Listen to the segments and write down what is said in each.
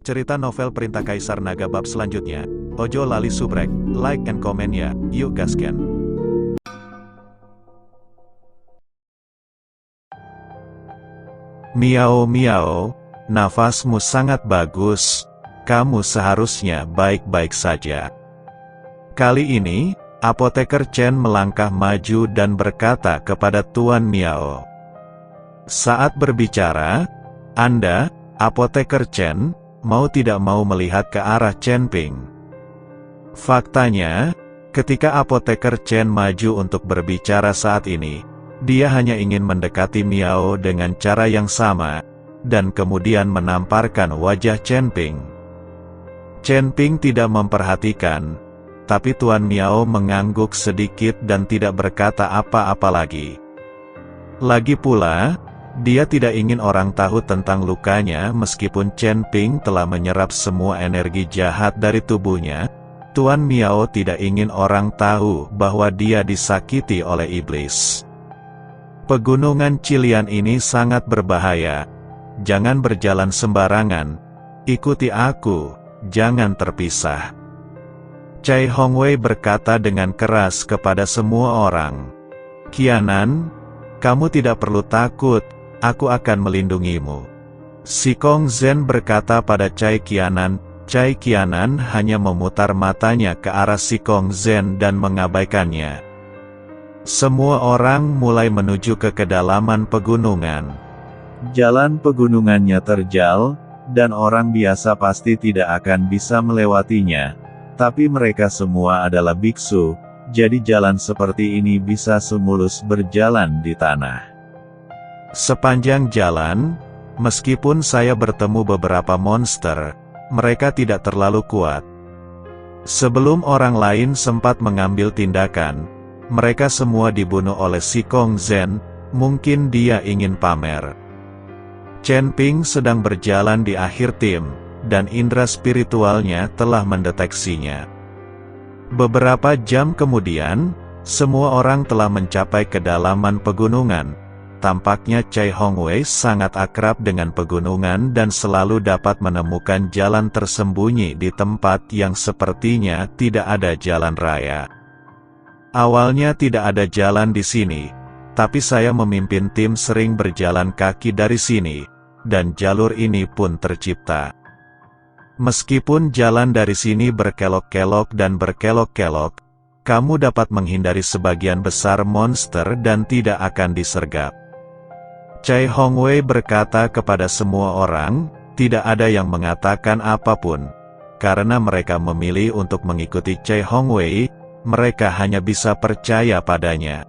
Cerita novel Perintah Kaisar Naga bab selanjutnya. Ojo lali subrek, like and comment ya, yuk gasken. Miao miao, nafasmu sangat bagus. Kamu seharusnya baik-baik saja. Kali ini, apoteker Chen melangkah maju dan berkata kepada Tuan Miao. Saat berbicara, Anda, apoteker Chen, mau tidak mau melihat ke arah Chen Ping. Faktanya, ketika apoteker Chen maju untuk berbicara saat ini, dia hanya ingin mendekati Miao dengan cara yang sama, dan kemudian menamparkan wajah Chen Ping. Chen Ping tidak memperhatikan, tapi Tuan Miao mengangguk sedikit dan tidak berkata apa-apa lagi. Lagi pula, dia tidak ingin orang tahu tentang lukanya meskipun Chen Ping telah menyerap semua energi jahat dari tubuhnya. Tuan Miao tidak ingin orang tahu bahwa dia disakiti oleh iblis. Pegunungan Qilian ini sangat berbahaya. Jangan berjalan sembarangan. Ikuti aku, jangan terpisah. Cai Hongwei berkata dengan keras kepada semua orang. Qianan, kamu tidak perlu takut. Aku akan melindungimu. Si Kong Zhen berkata pada Cai Qianan. Cai Qianan hanya memutar matanya ke arah si Kong Zhen dan mengabaikannya. Semua orang mulai menuju ke kedalaman pegunungan. Jalan pegunungannya terjal, dan orang biasa pasti tidak akan bisa melewatinya. Tapi mereka semua adalah biksu, jadi jalan seperti ini bisa semulus berjalan di tanah. Sepanjang jalan, meskipun saya bertemu beberapa monster, mereka tidak terlalu kuat. Sebelum orang lain sempat mengambil tindakan, mereka semua dibunuh oleh si Kong Zhen, mungkin dia ingin pamer. Chen Ping sedang berjalan di akhir tim, dan indera spiritualnya telah mendeteksinya. Beberapa jam kemudian, semua orang telah mencapai kedalaman pegunungan. Tampaknya Cai Hongwei sangat akrab dengan pegunungan dan selalu dapat menemukan jalan tersembunyi di tempat yang sepertinya tidak ada jalan raya. Awalnya tidak ada jalan di sini, tapi saya memimpin tim sering berjalan kaki dari sini, dan jalur ini pun tercipta. Meskipun jalan dari sini berkelok-kelok dan berkelok-kelok, kamu dapat menghindari sebagian besar monster dan tidak akan disergap. Cai Hongwei berkata kepada semua orang, tidak ada yang mengatakan apapun. Karena mereka memilih untuk mengikuti Cai Hongwei, mereka hanya bisa percaya padanya.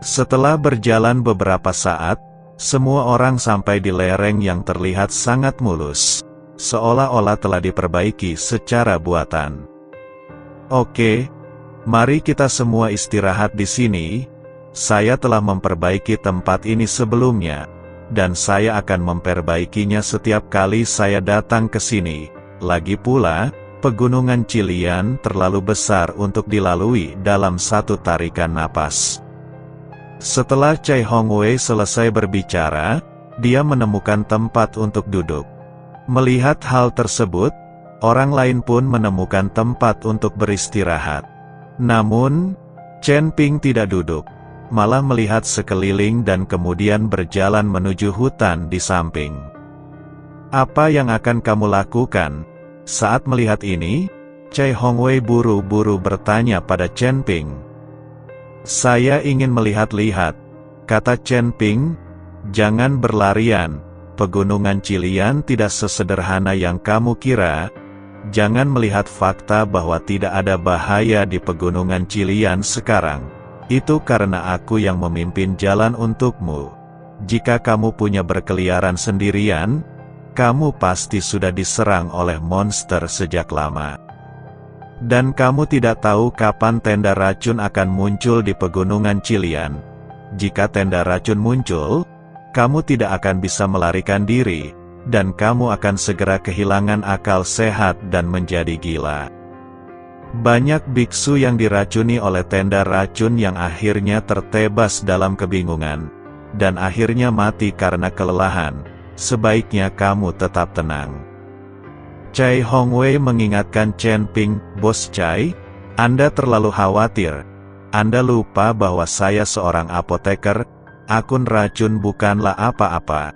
Setelah berjalan beberapa saat, semua orang sampai di lereng yang terlihat sangat mulus. Seolah-olah telah diperbaiki secara buatan. Oke, mari kita semua istirahat di sini. Saya telah memperbaiki tempat ini sebelumnya, dan saya akan memperbaikinya setiap kali saya datang ke sini. Lagi pula, pegunungan Qilian terlalu besar untuk dilalui dalam satu tarikan napas. Setelah Cai Hongwei selesai berbicara, dia menemukan tempat untuk duduk. Melihat hal tersebut, orang lain pun menemukan tempat untuk beristirahat. Namun, Chen Ping tidak duduk, malah melihat sekeliling dan kemudian berjalan menuju hutan di samping. Apa yang akan kamu lakukan? Saat melihat ini, Cai Hongwei buru-buru bertanya pada Chen Ping. Saya ingin melihat-lihat, kata Chen Ping. Jangan berlarian, pegunungan Qilian tidak sesederhana yang kamu kira. Jangan melihat fakta bahwa tidak ada bahaya di pegunungan Qilian sekarang. Itu karena aku yang memimpin jalan untukmu. Jika kamu punya berkeliaran sendirian, kamu pasti sudah diserang oleh monster sejak lama. Dan kamu tidak tahu kapan tenda racun akan muncul di pegunungan Qilian. Jika tenda racun muncul, kamu tidak akan bisa melarikan diri, dan kamu akan segera kehilangan akal sehat dan menjadi gila. Banyak biksu yang diracuni oleh tenda racun yang akhirnya tertebas dalam kebingungan, dan akhirnya mati karena kelelahan. Sebaiknya kamu tetap tenang. Cai Hongwei mengingatkan Chen Ping, "Bos Cai, Anda terlalu khawatir. Anda lupa bahwa saya seorang apoteker, akun racun bukanlah apa-apa.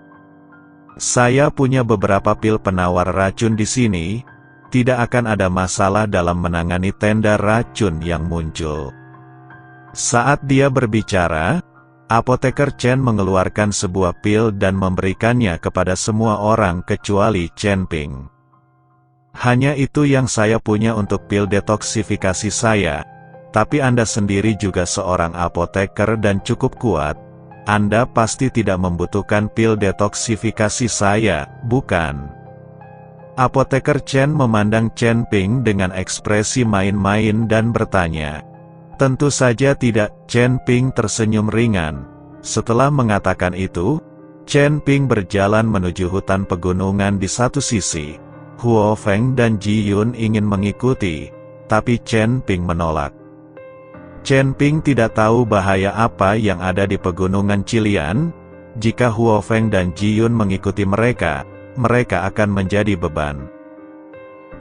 Saya punya beberapa pil penawar racun di sini, tidak akan ada masalah dalam menangani tenda racun yang muncul." Saat dia berbicara, apoteker Chen mengeluarkan sebuah pil dan memberikannya kepada semua orang kecuali Chen Ping. "Hanya itu yang saya punya untuk pil detoksifikasi saya, tapi Anda sendiri juga seorang apoteker dan cukup kuat. Anda pasti tidak membutuhkan pil detoksifikasi saya, bukan?" Apoteker Chen memandang Chen Ping dengan ekspresi main-main dan bertanya. "Tentu saja tidak." Chen Ping tersenyum ringan. Setelah mengatakan itu, Chen Ping berjalan menuju hutan pegunungan di satu sisi. Huo Feng dan Ji Yun ingin mengikuti, tapi Chen Ping menolak. Chen Ping tidak tahu bahaya apa yang ada di pegunungan Qilian. Jika Huo Feng dan Ji Yun mengikuti mereka, mereka akan menjadi beban.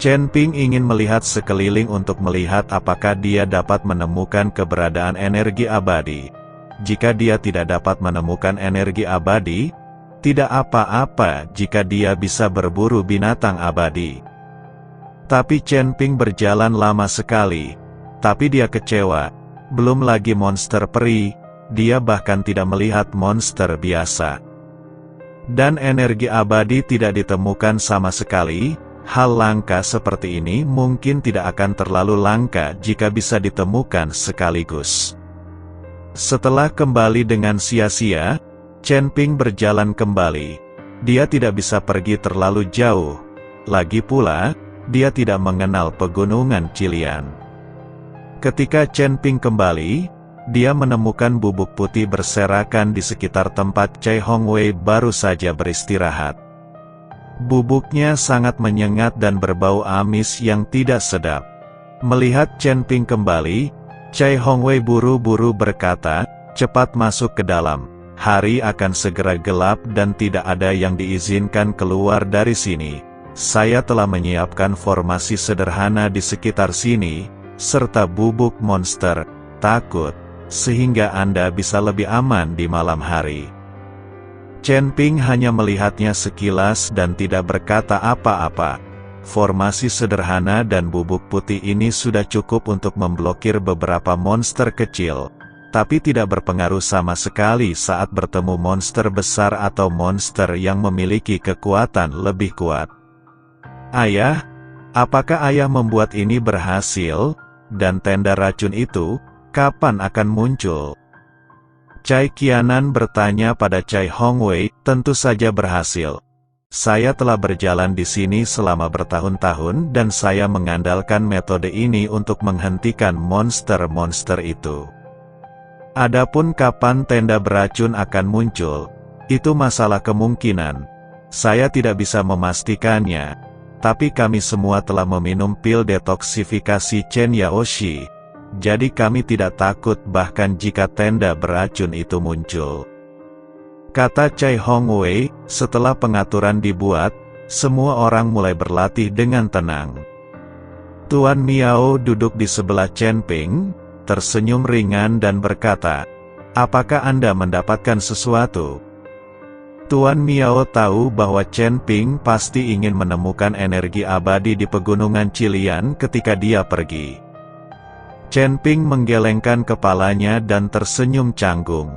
Chen Ping ingin melihat sekeliling untuk melihat apakah dia dapat menemukan keberadaan energi abadi. Jika dia tidak dapat menemukan energi abadi, tidak apa-apa jika dia bisa berburu binatang abadi. Tapi Chen Ping berjalan lama sekali, tapi dia kecewa. Belum lagi monster peri, dia bahkan tidak melihat monster biasa. Dan energi abadi tidak ditemukan sama sekali. Hal langka seperti ini mungkin tidak akan terlalu langka jika bisa ditemukan sekaligus. Setelah kembali dengan sia-sia, Chen Ping berjalan kembali. Dia tidak bisa pergi terlalu jauh. Lagi pula, dia tidak mengenal pegunungan Qilian. Ketika Chen Ping kembali, dia menemukan bubuk putih berserakan di sekitar tempat Cai Hongwei baru saja beristirahat. Bubuknya sangat menyengat dan berbau amis yang tidak sedap. Melihat Chen Ping kembali, Cai Hongwei buru-buru berkata, "Cepat masuk ke dalam. Hari akan segera gelap dan tidak ada yang diizinkan keluar dari sini. Saya telah menyiapkan formasi sederhana di sekitar sini, serta bubuk monster takut, sehingga Anda bisa lebih aman di malam hari." Chen Ping hanya melihatnya sekilas dan tidak berkata apa-apa. Formasi sederhana dan bubuk putih ini sudah cukup untuk memblokir beberapa monster kecil, tapi tidak berpengaruh sama sekali saat bertemu monster besar atau monster yang memiliki kekuatan lebih kuat. "Ayah, apakah ayah membuat ini berhasil? Dan tenda racun itu, kapan akan muncul?" Cai Qianan bertanya pada Cai Hongwei. "Tentu saja berhasil. Saya telah berjalan di sini selama bertahun-tahun dan saya mengandalkan metode ini untuk menghentikan monster-monster itu. Adapun kapan tenda beracun akan muncul, itu masalah kemungkinan. Saya tidak bisa memastikannya, tapi kami semua telah meminum pil detoksifikasi Chen Yaoshi. Jadi kami tidak takut bahkan jika tenda beracun itu muncul," kata Cai Hongwei. Setelah pengaturan dibuat, semua orang mulai berlatih dengan tenang. Tuan Miao duduk di sebelah Chen Ping, tersenyum ringan dan berkata, "Apakah Anda mendapatkan sesuatu?" Tuan Miao tahu bahwa Chen Ping pasti ingin menemukan energi abadi di pegunungan Qilian ketika dia pergi. Chen Ping menggelengkan kepalanya dan tersenyum canggung.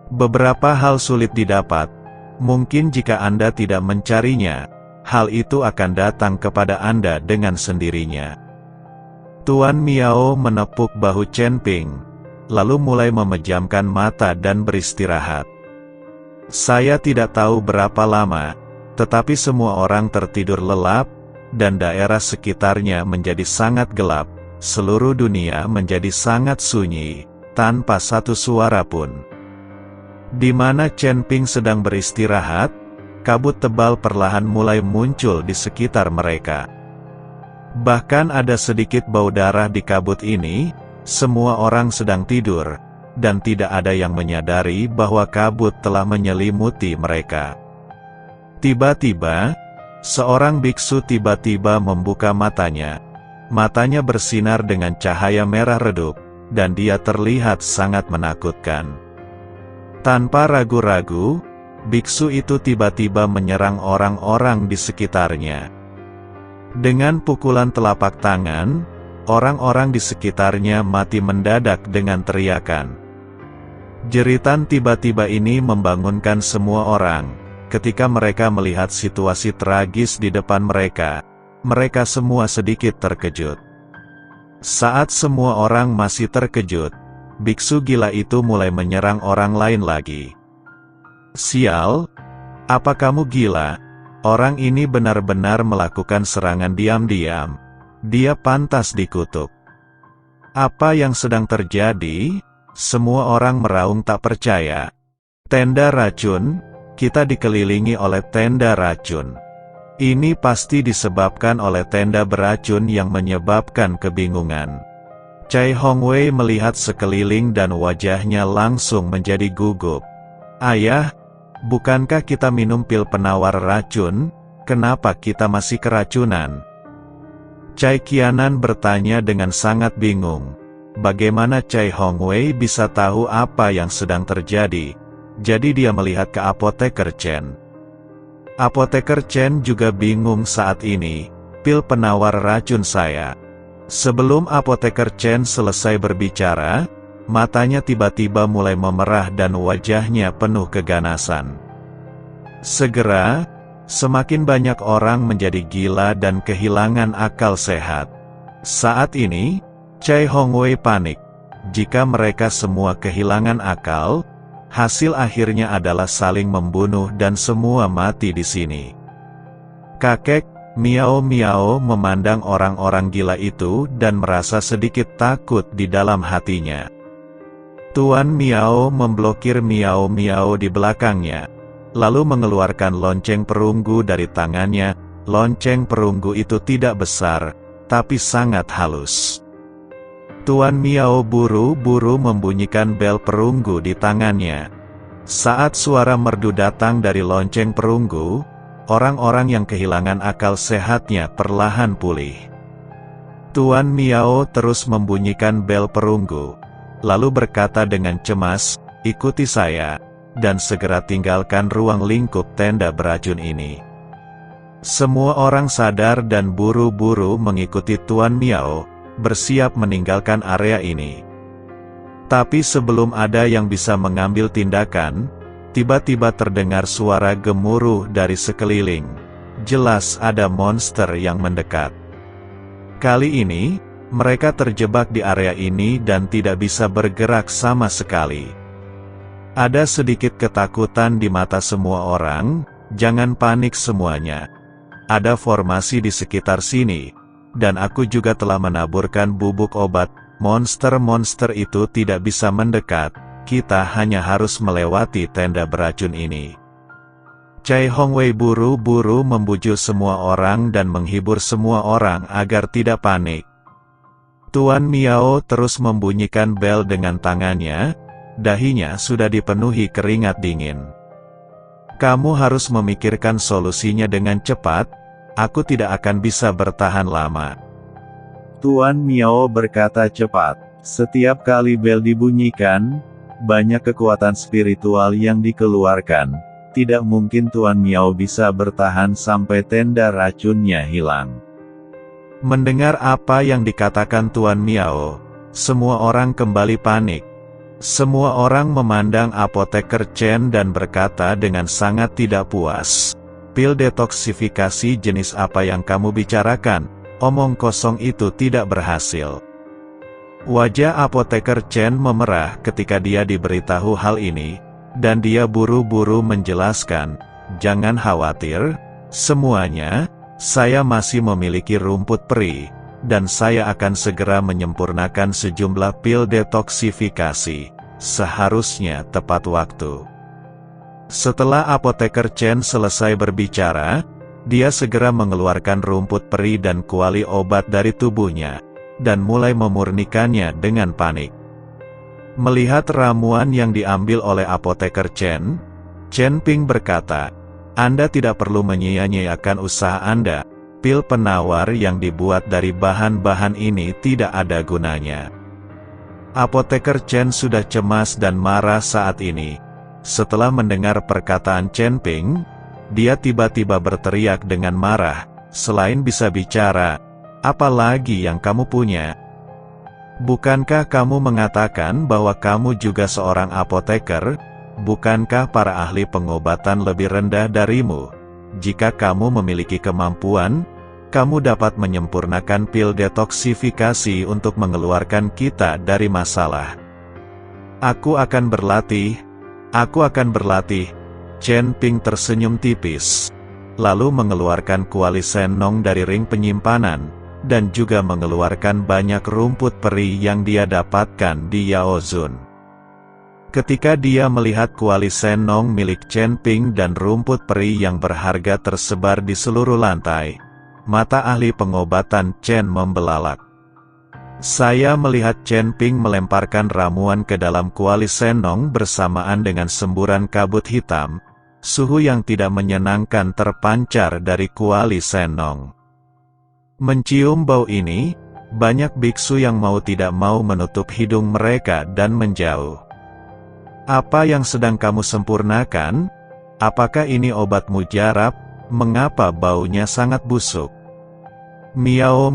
"Beberapa hal sulit didapat. Mungkin jika Anda tidak mencarinya, hal itu akan datang kepada Anda dengan sendirinya." Tuan Miao menepuk bahu Chen Ping, lalu mulai memejamkan mata dan beristirahat. "Saya tidak tahu berapa lama, tetapi semua orang tertidur lelap, dan daerah sekitarnya menjadi sangat gelap. Seluruh dunia menjadi sangat sunyi, tanpa satu suara pun." Di mana Chen Ping sedang beristirahat, kabut tebal perlahan mulai muncul di sekitar mereka. Bahkan ada sedikit bau darah di kabut ini. Semua orang sedang tidur, dan tidak ada yang menyadari bahwa kabut telah menyelimuti mereka. Tiba-tiba, Seorang biksu tiba-tiba membuka matanya. Matanya bersinar dengan cahaya merah redup, dan dia terlihat sangat menakutkan. Tanpa ragu-ragu, biksu itu tiba-tiba menyerang orang-orang di sekitarnya. Dengan pukulan telapak tangan, orang-orang di sekitarnya mati mendadak dengan teriakan. Jeritan tiba-tiba ini membangunkan semua orang. Ketika mereka melihat situasi tragis di depan mereka, mereka semua sedikit terkejut. Saat semua orang masih terkejut, biksu gila itu mulai menyerang orang lain lagi. "Sial, apa kamu gila? Orang ini benar-benar melakukan serangan diam-diam. Dia pantas dikutuk." "Apa yang sedang terjadi?" Semua orang meraung tak percaya. "Tenda racun, kita dikelilingi oleh tenda racun. Ini pasti disebabkan oleh tenda beracun yang menyebabkan kebingungan." Chai Hongwei melihat sekeliling dan wajahnya langsung menjadi gugup. "Ayah, bukankah kita minum pil penawar racun? Kenapa kita masih keracunan?" Chai Qianan bertanya dengan sangat bingung. Bagaimana Chai Hongwei bisa tahu apa yang sedang terjadi? Jadi dia melihat ke apoteker Chen. Apoteker Chen juga bingung saat ini. "Pil penawar racun saya." Sebelum apoteker Chen selesai berbicara, matanya tiba-tiba mulai memerah dan wajahnya penuh keganasan. Segera, semakin banyak orang menjadi gila dan kehilangan akal sehat. Saat ini, Chai Hongwei panik. Jika mereka semua kehilangan akal, hasil akhirnya adalah saling membunuh dan semua mati di sini. Kakek Miao Miao memandang orang-orang gila itu dan merasa sedikit takut di dalam hatinya. Tuan Miao memblokir Miao Miao di belakangnya, lalu mengeluarkan lonceng perunggu dari tangannya. Lonceng perunggu itu tidak besar, tapi sangat halus. Tuan Miao buru-buru membunyikan bel perunggu di tangannya. Saat suara merdu datang dari lonceng perunggu, orang-orang yang kehilangan akal sehatnya perlahan pulih. Tuan Miao terus membunyikan bel perunggu, lalu berkata dengan cemas, "Ikuti saya," dan segera tinggalkan ruang lingkup tenda beracun ini. Semua orang sadar dan buru-buru mengikuti Tuan Miao, bersiap meninggalkan area ini. Tapi sebelum ada yang bisa mengambil tindakan, tiba-tiba terdengar suara gemuruh dari sekeliling. Jelas ada monster yang mendekat. Kali ini, mereka terjebak di area ini dan tidak bisa bergerak sama sekali. Ada sedikit ketakutan di mata semua orang. Jangan panik semuanya. Ada formasi di sekitar sini. Dan aku juga telah menaburkan bubuk obat. Monster-monster itu tidak bisa mendekat. Kita hanya harus melewati tenda beracun ini. Chai Hongwei buru-buru membujuk semua orang dan menghibur semua orang agar tidak panik. Tuan Miao terus membunyikan bel dengan tangannya. Dahinya sudah dipenuhi keringat dingin. "Kamu harus memikirkan solusinya dengan cepat. Aku tidak akan bisa bertahan lama." Tuan Miao berkata cepat. Setiap kali bel dibunyikan, banyak kekuatan spiritual yang dikeluarkan. Tidak mungkin Tuan Miao bisa bertahan sampai tenda racunnya hilang. Mendengar apa yang dikatakan Tuan Miao, semua orang kembali panik. Semua orang memandang apoteker Chen dan berkata dengan sangat tidak puas. "Pil detoksifikasi jenis apa yang kamu bicarakan? Omong kosong itu tidak berhasil." Wajah apoteker Chen memerah ketika dia diberitahu hal ini, dan dia buru-buru menjelaskan, "Jangan khawatir, semuanya, saya masih memiliki rumput peri, dan saya akan segera menyempurnakan sejumlah pil detoksifikasi, seharusnya tepat waktu." Setelah apoteker Chen selesai berbicara, dia segera mengeluarkan rumput peri dan kuali obat dari tubuhnya, dan mulai memurnikannya dengan panik. Melihat ramuan yang diambil oleh apoteker Chen, Chen Ping berkata, Anda tidak perlu menyia-nyiakan usaha Anda. Pil penawar yang dibuat dari bahan-bahan ini tidak ada gunanya. Apoteker Chen sudah cemas dan marah saat ini. Setelah mendengar perkataan Chen Ping, dia tiba-tiba berteriak dengan marah, "Selain bisa bicara, apa lagi yang kamu punya? Bukankah kamu mengatakan bahwa kamu juga seorang apoteker? Bukankah para ahli pengobatan lebih rendah darimu? Jika kamu memiliki kemampuan, kamu dapat menyempurnakan pil detoksifikasi untuk mengeluarkan kita dari masalah." Aku akan berlatih. Chen Ping tersenyum tipis, lalu mengeluarkan kuali Sennong dari ring penyimpanan, dan juga mengeluarkan banyak rumput peri yang dia dapatkan di Yaozun. Ketika dia melihat kuali Sennong milik Chen Ping dan rumput peri yang berharga tersebar di seluruh lantai, mata ahli pengobatan Chen membelalak. Saya melihat Chen Ping melemparkan ramuan ke dalam kuali Sennong bersamaan dengan semburan kabut hitam. Suhu yang tidak menyenangkan terpancar dari kuali Sennong. Mencium bau ini, banyak biksu yang mau tidak mau menutup hidung mereka dan menjauh. Apa yang sedang kamu sempurnakan? Apakah ini obat mujarab? Mengapa baunya sangat busuk? Miao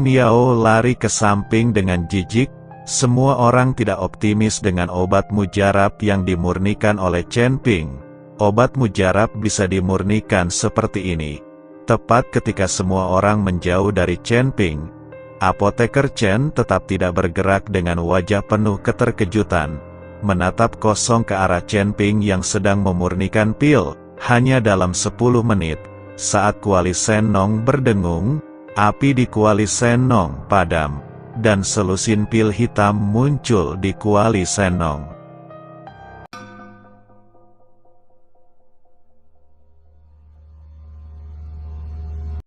lari ke samping dengan jijik. Semua orang tidak optimis dengan obat mujarab yang dimurnikan oleh Chen Ping. Obat mujarab bisa dimurnikan seperti ini. Tepat ketika semua orang menjauh dari Chen Ping, apoteker Chen tetap tidak bergerak dengan wajah penuh keterkejutan, menatap kosong ke arah Chen Ping yang sedang memurnikan pil. Hanya dalam 10 menit, saat kuali Sennong berdengung, api di kuali Sennong padam, dan selusin pil hitam muncul di kuali Sennong.